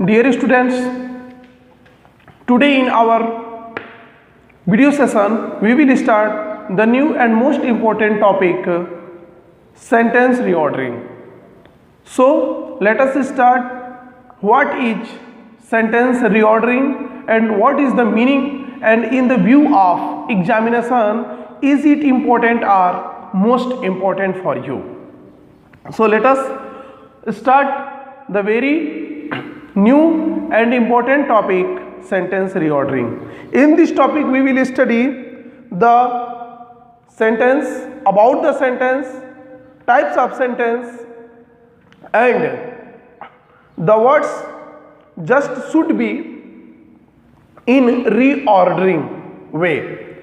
Dear students, today in our video session we will start the new and most important topic, sentence reordering. So let us start. What is sentence reordering and what is the meaning, and in the view of examination, is it important or most important for you? So let us start the very new and important topic, sentence reordering. In this topic we will study the sentence, about the sentence, types of sentence, and the words just should be in reordering way.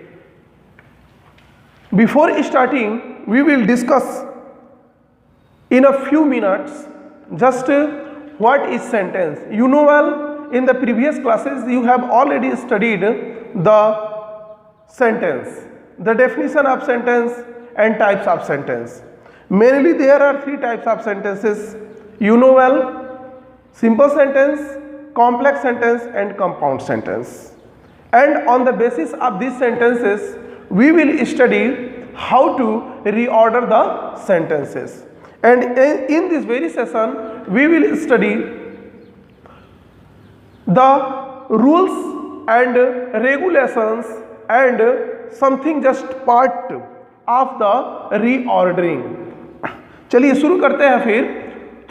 Before starting, we will discuss in a few minutes just what is sentence. You know well, in the previous classes you have already studied the sentence, the definition of sentence and types of sentence. Mainly there are three types of sentences. You know well, simple sentence, complex sentence and compound sentence. And on the basis of these sentences, we will study how to reorder the sentences. And in this very session, we will study the rules and regulations and something just part of the reordering. चलिए शुरू करते हैं। फिर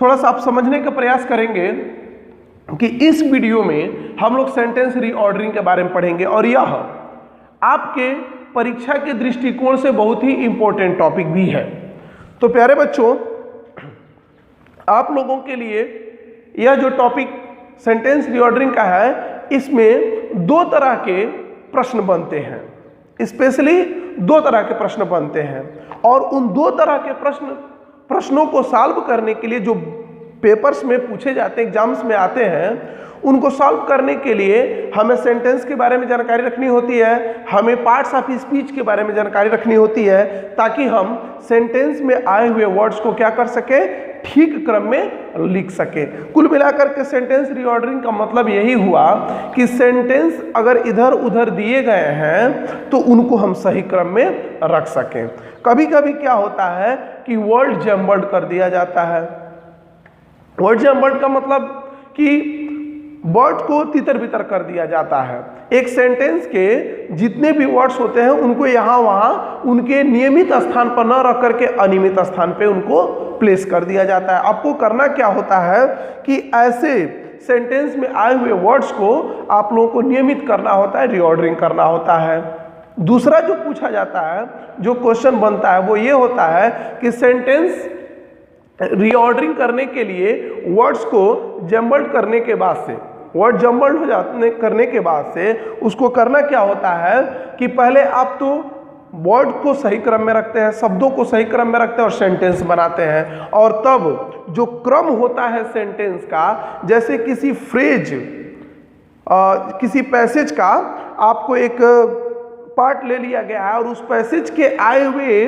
थोड़ा सा आप समझने का प्रयास करेंगे कि इस वीडियो में हम लोग सेंटेंस रीऑर्डरिंग के बारे में पढ़ेंगे, और यह आपके परीक्षा के दृष्टिकोण से बहुत ही इंपॉर्टेंट टॉपिक भी है। तो प्यारे बच्चों, आप लोगों के लिए यह जो टॉपिक सेंटेंस रीऑर्डरिंग का है, इसमें दो तरह के प्रश्न बनते हैं, स्पेशली दो तरह के प्रश्न बनते हैं, और उन दो तरह के प्रश्नों को सॉल्व करने के लिए जो पेपर्स में पूछे जाते हैं, एग्जाम्स में आते हैं, उनको सॉल्व करने के लिए हमें सेंटेंस के बारे में जानकारी रखनी होती है, हमें पार्ट्स ऑफ स्पीच के बारे में जानकारी रखनी होती है, ताकि हम सेंटेंस में आए हुए वर्ड्स को क्या कर सके, ठीक क्रम में लिख सके। कुल मिलाकर के सेंटेंस रीऑर्डरिंग का मतलब यही हुआ कि सेंटेंस अगर इधर उधर दिए गए हैं तो उनको हम सही क्रम में रख सकें। कभी कभी क्या होता है कि वर्ड जम्बल्ड कर दिया जाता है। वर्ड जम्बल्ड का मतलब कि वर्ड को तितर बितर कर दिया जाता है। एक सेंटेंस के जितने भी वर्ड्स होते हैं उनको यहाँ वहाँ उनके नियमित स्थान पर न रख करके अनियमित स्थान पे उनको प्लेस कर दिया जाता है। आपको करना क्या होता है कि ऐसे सेंटेंस में आए हुए वर्ड्स को आप लोगों को नियमित करना होता है, रीऑर्डरिंग करना होता है। दूसरा जो पूछा जाता है, जो क्वेश्चन बनता है, वो ये होता है कि सेंटेंस रीऑर्डरिंग करने के लिए वर्ड्स को जम्बल्ड करने के बाद से, वर्ड जम्बल्ड हो जाने करने के बाद से उसको करना क्या होता है कि पहले आप तो वर्ड को सही क्रम में रखते हैं, शब्दों को सही क्रम में रखते हैं और सेंटेंस बनाते हैं, और तब जो क्रम होता है सेंटेंस का, जैसे किसी फ्रेज किसी पैसेज का आपको एक पार्ट ले लिया गया है और उस पैसेज के आए हुए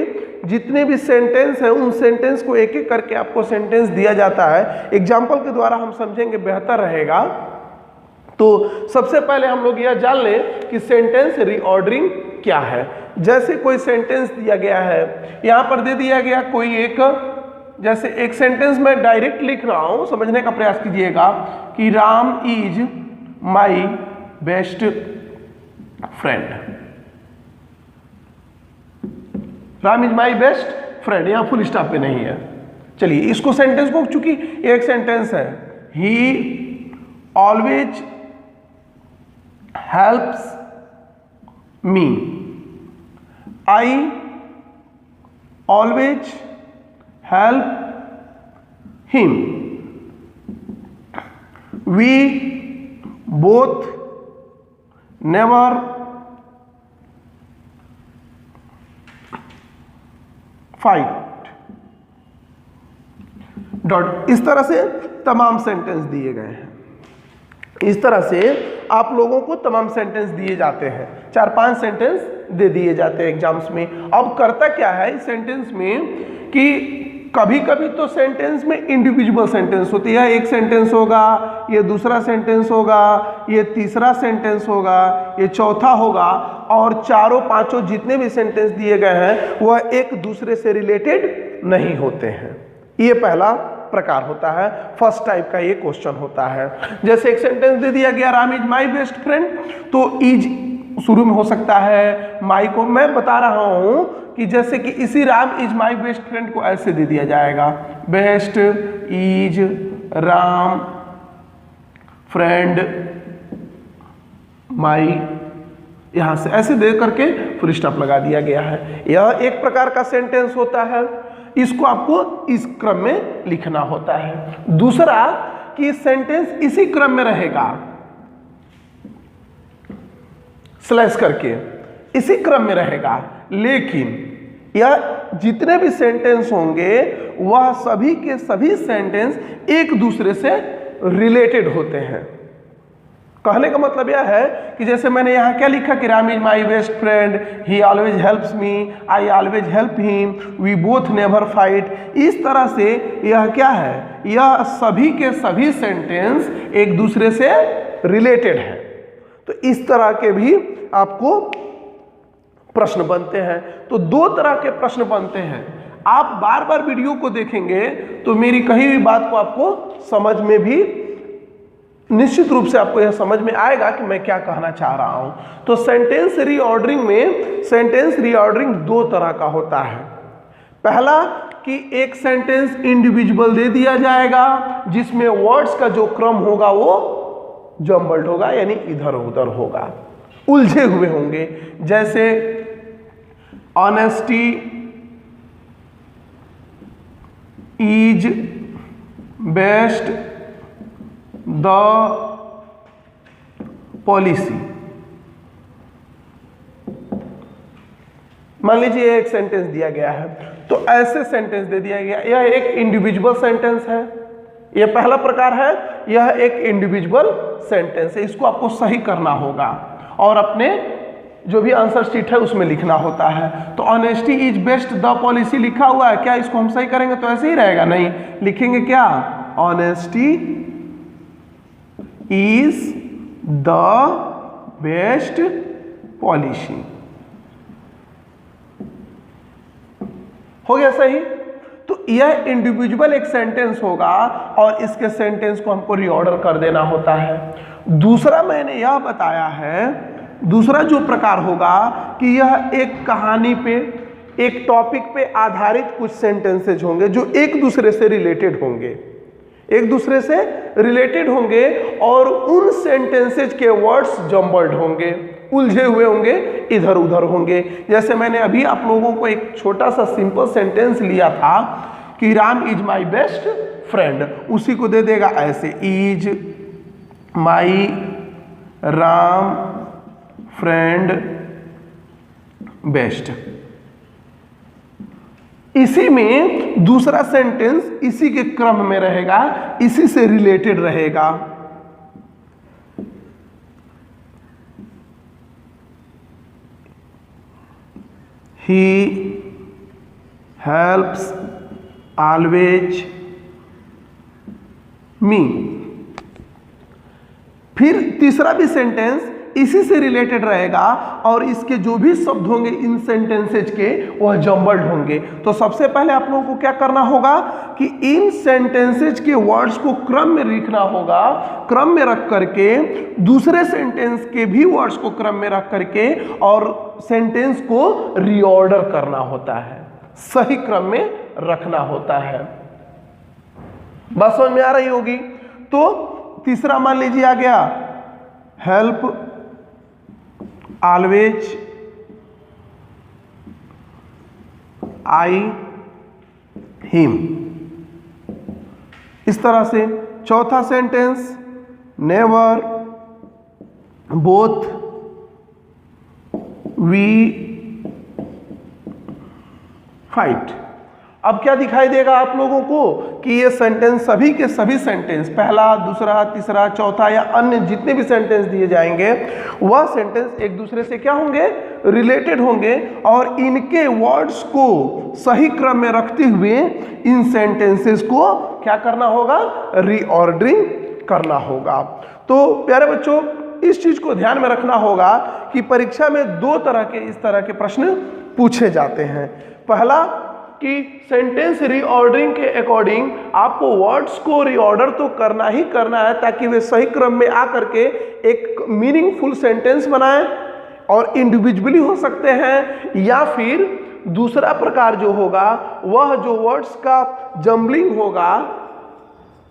जितने भी सेंटेंस हैं उन सेंटेंस को एक एक करके आपको सेंटेंस दिया जाता है। एग्जाम्पल के द्वारा हम समझेंगे, बेहतर रहेगा। तो सबसे पहले हम लोग यह जान लें कि सेंटेंस रीऑर्डरिंग क्या है। जैसे कोई सेंटेंस दिया गया है, यहाँ पर दे दिया गया कोई एक, जैसे एक सेंटेंस में डायरेक्ट लिख रहा हूँ, समझने का प्रयास कीजिएगा कि Ram is my best friend. Ram is my best friend, यहाँ फुल स्टॉप पे नहीं है। चलिए इसको सेंटेंस को, चूंकि एक सेंटेंस है, he always helps me, I always help him, we both never fight dot. इस तरह से तमाम सेंटेंस दिए गए हैं। इस तरह से आप लोगों को तमाम सेंटेंस दिए जाते हैं, 4-5 सेंटेंस दे दिए जाते हैं एग्जाम्स में। अब करता क्या है इस सेंटेंस में कि कभी कभी तो सेंटेंस में इंडिविजुअल सेंटेंस होती है, एक सेंटेंस होगा, ये दूसरा सेंटेंस होगा, ये तीसरा सेंटेंस होगा, ये चौथा होगा, और चारों पांचों जितने भी सेंटेंस दिए गए हैं वह एक दूसरे से रिलेटेड नहीं होते हैं। ये पहला प्रकार होता है, फर्स्ट टाइप का ये क्वेश्चन होता है। जैसे एक सेंटेंस दे दिया गया Ram is my best friend, तो इज शुरू में हो सकता है, माई को मैं बता रहा हूं कि जैसे कि इसी Ram is my best friend को ऐसे दे दिया जाएगा, best is Ram friend my, यहां से ऐसे दे करके फुल स्टॉप लगा दिया गया है। यह एक प्रकार का सेंटेंस होता है, इसको आपको इस क्रम में लिखना होता है। दूसरा कि सेंटेंस इसी क्रम में रहेगा, स्लैश करके इसी क्रम में रहेगा, लेकिन यह जितने भी सेंटेंस होंगे वह सभी के सभी सेंटेंस एक दूसरे से रिलेटेड होते हैं। कहने का मतलब यह है कि जैसे मैंने यहाँ क्या लिखा कि Ram is my best friend, he always helps me, I always help him, we both never fight. इस तरह से यह क्या है, यह सभी के सभी सेंटेंस एक दूसरे से रिलेटेड है। तो इस तरह के भी आपको प्रश्न बनते हैं। तो दो तरह के प्रश्न बनते हैं। आप बार बार वीडियो को देखेंगे तो मेरी कही हुई बात को आपको समझ में भी निश्चित रूप से आपको यह समझ में आएगा कि मैं क्या कहना चाह रहा हूं। तो सेंटेंस रीऑर्डरिंग में सेंटेंस रीऑर्डरिंग दो तरह का होता है। पहला कि एक सेंटेंस इंडिविजुअल दे दिया जाएगा जिसमें वर्ड्स का जो क्रम होगा वो जम्बल्ड होगा, यानी इधर उधर होगा, उलझे हुए होंगे। जैसे honesty is best the policy. मान लीजिए एक सेंटेंस दिया गया है, तो ऐसे सेंटेंस दे दिया गया, यह एक इंडिविजुअल सेंटेंस है, यह पहला प्रकार है, यह एक इंडिविजुअल सेंटेंस है। इसको आपको सही करना होगा और अपने जो भी आंसर शीट है उसमें लिखना होता है। तो honesty is best the policy लिखा हुआ है, क्या इसको हम सही करेंगे तो ऐसे ही रहेगा? नहीं, लिखेंगे क्या, honesty is the best policy. हो गया सही? तो यह इंडिविजुअल एक सेंटेंस होगा और इसके सेंटेंस को हमको रीऑर्डर कर देना होता है। दूसरा मैंने यह बताया है, दूसरा जो प्रकार होगा कि यह एक कहानी पे, एक टॉपिक पे आधारित कुछ सेंटेंसेज होंगे जो एक दूसरे से रिलेटेड होंगे, एक दूसरे से रिलेटेड होंगे और उन सेंटेंसेज के वर्ड्स जम्बल्ड होंगे, उलझे हुए होंगे, इधर उधर होंगे। जैसे मैंने अभी आप लोगों को एक छोटा सा सिंपल सेंटेंस लिया था कि Ram is my best friend, उसी को दे देगा ऐसे, is my Ram friend best. इसी में दूसरा सेंटेंस इसी के क्रम में रहेगा, इसी से रिलेटेड रहेगा। He helps always me। फिर तीसरा भी सेंटेंस इसी से रिलेटेड रहेगा और इसके जो भी शब्द होंगे इन सेंटेंसेज के वह जम्बल्ड होंगे। तो सबसे पहले आप लोगों को क्या करना होगा कि इन सेंटेंसेज के वर्ड्स को क्रम में लिखना होगा, क्रम में रख करके दूसरे सेंटेंस के भी वर्ड्स को क्रम में रख करके और सेंटेंस को रीऑर्डर करना होता है, सही क्रम में रखना होता है। बात समझ में आ रही होगी? तो तीसरा मान लीजिए आ गया, हेल्प ऑलवेज आई हिम। इस तरह से चौथा sentence, never both we fight. अब क्या दिखाई देगा आप लोगों को कि ये सेंटेंस सभी के सभी सेंटेंस, पहला, दूसरा, तीसरा, चौथा या अन्य जितने भी सेंटेंस दिए जाएंगे वह सेंटेंस एक दूसरे से क्या होंगे, रिलेटेड होंगे और इनके वर्ड्स को सही क्रम में रखते हुए इन सेंटेंसेस को क्या करना होगा, रीऑर्डरिंग करना होगा। तो प्यारे बच्चों, इस चीज को ध्यान में रखना होगा कि परीक्षा में दो तरह के इस तरह के प्रश्न पूछे जाते हैं। पहला कि सेंटेंस रीऑर्डरिंग के अकॉर्डिंग आपको वर्ड्स को रीऑर्डर तो करना ही करना है ताकि वे सही क्रम में आकर के एक मीनिंगफुल सेंटेंस बनाएं, और इंडिविजुअली हो सकते हैं या फिर दूसरा प्रकार जो होगा वह जो वर्ड्स का जम्बलिंग होगा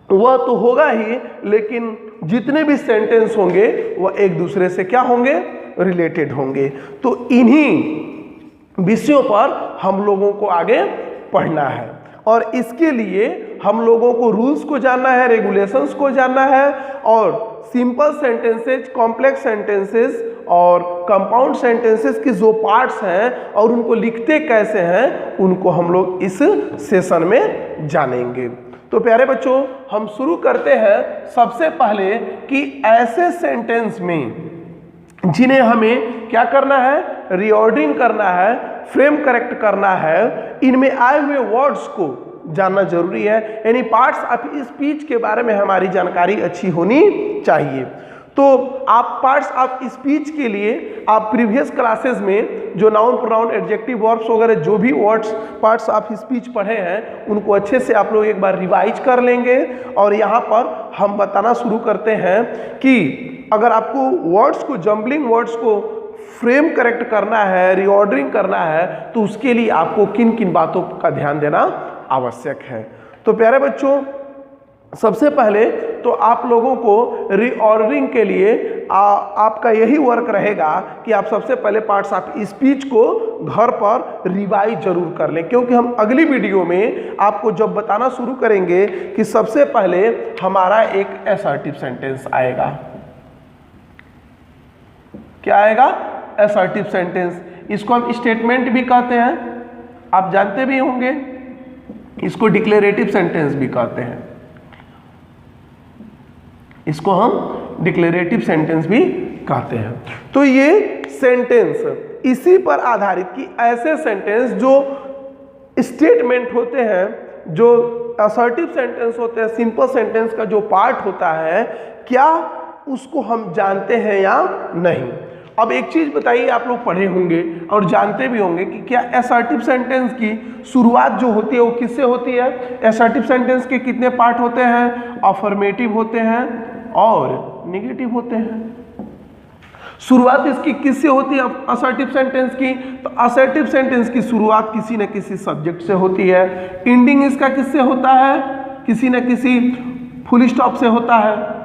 वह तो होगा ही, लेकिन जितने भी सेंटेंस होंगे वह एक दूसरे से क्या होंगे, रिलेटेड होंगे। तो इन्हीं विषयों पर हम लोगों को आगे पढ़ना है और इसके लिए हम लोगों को रूल्स को जानना है, रेगुलेशंस को जानना है और सिंपल सेंटेंसेस, कॉम्प्लेक्स सेंटेंसेस और कंपाउंड सेंटेंसेस की जो पार्ट्स हैं और उनको लिखते कैसे हैं उनको हम लोग इस सेशन में जानेंगे। तो प्यारे बच्चों, हम शुरू करते हैं सबसे पहले कि ऐसे सेंटेंस में जिन्हें हमें क्या करना है, रीऑर्डरिंग करना है, फ्रेम करेक्ट करना है, इनमें आए हुए वर्ड्स को जानना जरूरी है। यानी पार्ट्स ऑफ स्पीच के बारे में हमारी जानकारी अच्छी होनी चाहिए। तो आप पार्ट्स ऑफ स्पीच के लिए आप प्रीवियस क्लासेस में जो नाउन, प्रोनाउन, एडजेक्टिव, वर्ब्स वगैरह जो भी वर्ड्स पार्ट्स ऑफ स्पीच पढ़े हैं उनको अच्छे से आप लोग एक बार रिवाइज कर लेंगे। और यहाँ पर हम बताना शुरू करते हैं कि अगर आपको वर्ड्स को, जम्बलिंग वर्ड्स को फ्रेम करेक्ट करना है, रीऑर्डरिंग करना है, तो उसके लिए आपको किन किन बातों का ध्यान देना आवश्यक है। तो प्यारे बच्चों, सबसे पहले तो आप लोगों को रीऑर्डरिंग के लिए आपका यही वर्क रहेगा कि आप सबसे पहले पार्ट्स ऑफ स्पीच को घर पर रिवाइज जरूर कर लें, क्योंकि हम अगली वीडियो में आपको जब बताना शुरू करेंगे कि सबसे पहले हमारा एक असर्टिव सेंटेंस आएगा। क्या आएगा? Assertive sentence. इसको हम स्टेटमेंट भी कहते हैं, आप जानते भी होंगे। इसको डिक्लेरेटिव सेंटेंस भी कहते हैं, इसको हम डिक्लेरेटिव सेंटेंस भी कहते हैं। तो ये सेंटेंस इसी पर आधारित कि ऐसे सेंटेंस जो स्टेटमेंट होते हैं, जो असर्टिव सेंटेंस होते हैं, सिंपल सेंटेंस का जो पार्ट होता है, क्या उसको हम जानते हैं या नहीं। अब एक चीज बताइए, आप लोग पढ़े होंगे और जानते भी होंगे कि क्या असर्टिव सेंटेंस की शुरुआत जो होती है वो किससे होती है। असर्टिव सेंटेंस के कितने पार्ट होते हैं? अफर्मेटिव होते हैं और नेगेटिव होते हैं। शुरुआत इसकी किससे होती है असर्टिव सेंटेंस की? तो असर्टिव सेंटेंस की शुरुआत किसी न किसी सब्जेक्ट से होती है। एंडिंग इसका किससे होता है? किसी न किसी फुल स्टॉप से होता है।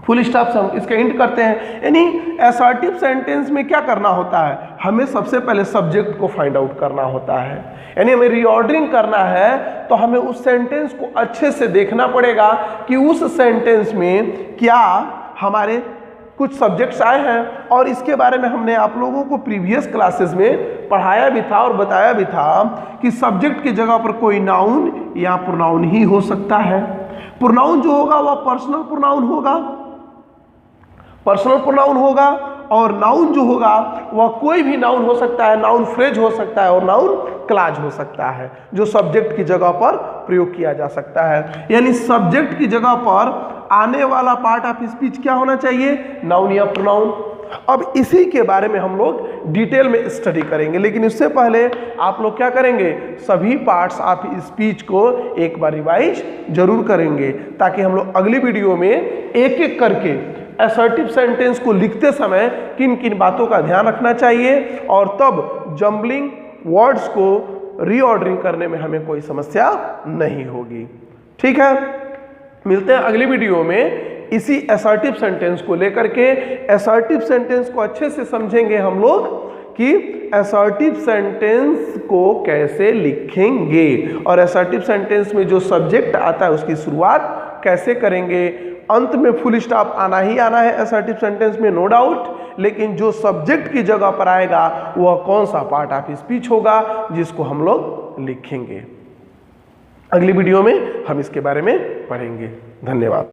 फुल स्टॉप से हम इसका एंड करते हैं। यानी असर्टिव सेंटेंस में क्या करना होता है? हमें सबसे पहले सब्जेक्ट को फाइंड आउट करना होता है। यानी हमें रीऑर्डरिंग करना है तो हमें उस सेंटेंस को अच्छे से देखना पड़ेगा कि उस सेंटेंस में क्या हमारे कुछ सब्जेक्ट्स आए हैं, और इसके बारे में हमने आप लोगों को प्रीवियस क्लासेस में पढ़ाया भी था और बताया भी था कि सब्जेक्ट की जगह पर कोई नाउन या प्रोनाउन ही हो सकता है। प्रोनाउन जो होगा वह पर्सनल प्रोनाउन होगा, पर्सनल प्रोनाउन होगा, और नाउन जो होगा वह कोई भी नाउन हो सकता है, नाउन फ्रेज हो सकता है और नाउन क्लाज हो सकता है, जो सब्जेक्ट की जगह पर प्रयोग किया जा सकता है। यानी सब्जेक्ट की जगह पर आने वाला पार्ट ऑफ स्पीच क्या होना चाहिए? नाउन या प्रोनाउन। अब इसी के बारे में हम लोग डिटेल में स्टडी करेंगे, लेकिन इससे पहले आप लोग क्या करेंगे? सभी पार्ट्स ऑफ स्पीच को एक बार रिवाइज जरूर करेंगे, ताकि हम लोग अगली वीडियो में एक एक करके असर्टिव सेंटेंस को लिखते समय किन किन बातों का ध्यान रखना चाहिए, और तब जम्बलिंग वर्ड्स को रीऑर्डरिंग करने में हमें कोई समस्या नहीं होगी। ठीक है, मिलते हैं अगली वीडियो में इसी असर्टिव सेंटेंस को लेकर के। असर्टिव सेंटेंस को अच्छे से समझेंगे हम लोग कि असर्टिव सेंटेंस को कैसे लिखेंगे, और असर्टिव सेंटेंस में जो सब्जेक्ट आता है उसकी शुरुआत कैसे करेंगे। अंत में फुल स्टॉप आना ही आना है असर्टिव सेंटेंस में, नो डाउट, लेकिन जो सब्जेक्ट की जगह पर आएगा वह कौन सा पार्ट ऑफ स्पीच होगा जिसको हम लोग लिखेंगे। अगली वीडियो में हम इसके बारे में पढ़ेंगे। धन्यवाद।